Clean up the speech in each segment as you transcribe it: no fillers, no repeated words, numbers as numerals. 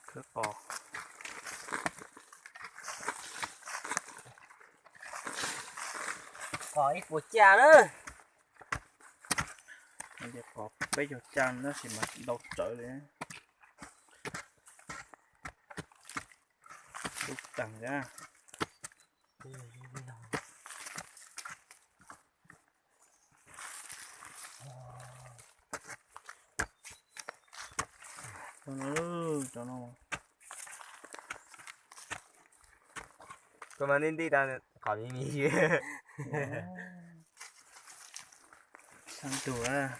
Khớp bò. Có ít của cha nữa. Bây giờ có bây giờ chăn nó chỉ mà đột trở đấy. Lúc tặng ra. Cho nó Kemarin nanti dan kami ni. sang tủ à.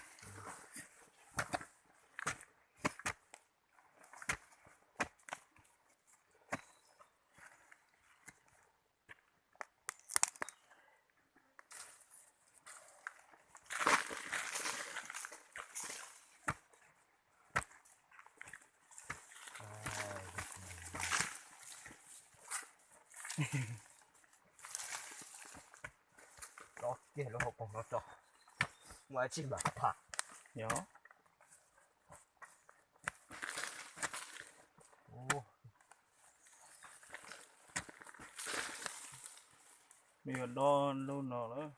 Đó, kia nó học bằng nó cho. Ngoài chỉ bảo thả. Nhớ. Bây giờ đo luôn nó nữa.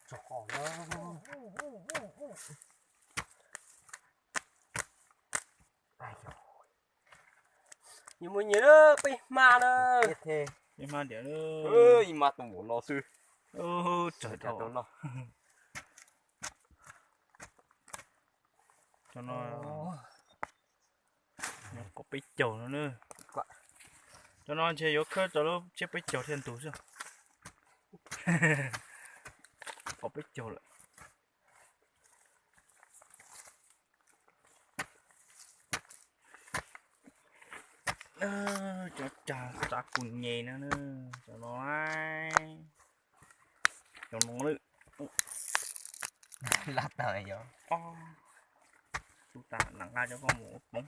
Cho khó nó. Nhưng mà nhớ đó, bị ma đó. Biết thế. Nhưng mà để nữa. Ơi, mà tụi muốn lo sư. Trời thọ. Cho nó có bích chầu nữa nữa. Cho nó chơi yếu khớp cho nó chiếc bích chầu thiên tú chưa. Có bích chầu lại. Cho chả cùng nhẹ nữa nữa. Cho nó ai. Cho nó nữa. Lát đời rồi. Chúng ta nặng ra cho con một bóng.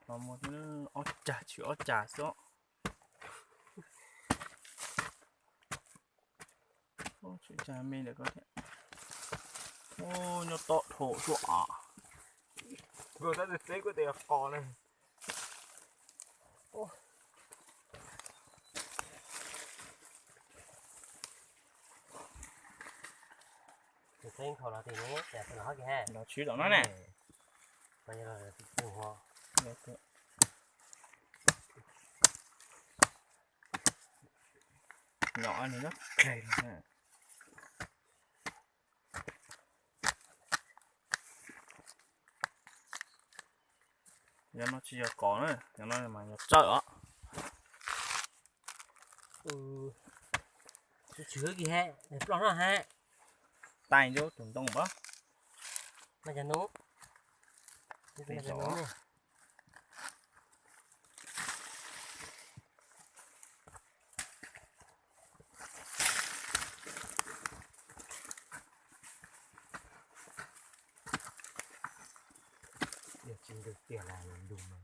Còn một nữa ớt chả chữ ớt chả số. Chữ chả mình để có thể. Nó to thổ chỗ ạ. Vừa ta được xế của tiền khó này. Được xế khó là tiền nhé, đẹp nó hỏi kìa ha. Nó chứ đó nó nè. Bây giờ là tiền hoa. Nhỏ này nó kề nè. Nó chỉ có nữa, nó là mà nhập chợ. Chứa kìa ha, đẹp lắm đó ha. Tay vô trùng tông bó. Mà cho nốt. Tí gió. Điều chỉnh được tiền là đúng rồi.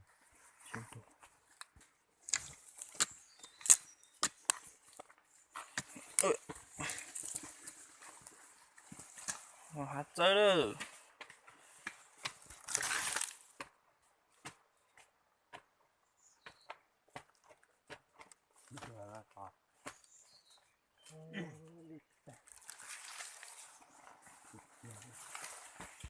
Hát chơi đó. Bây giờ là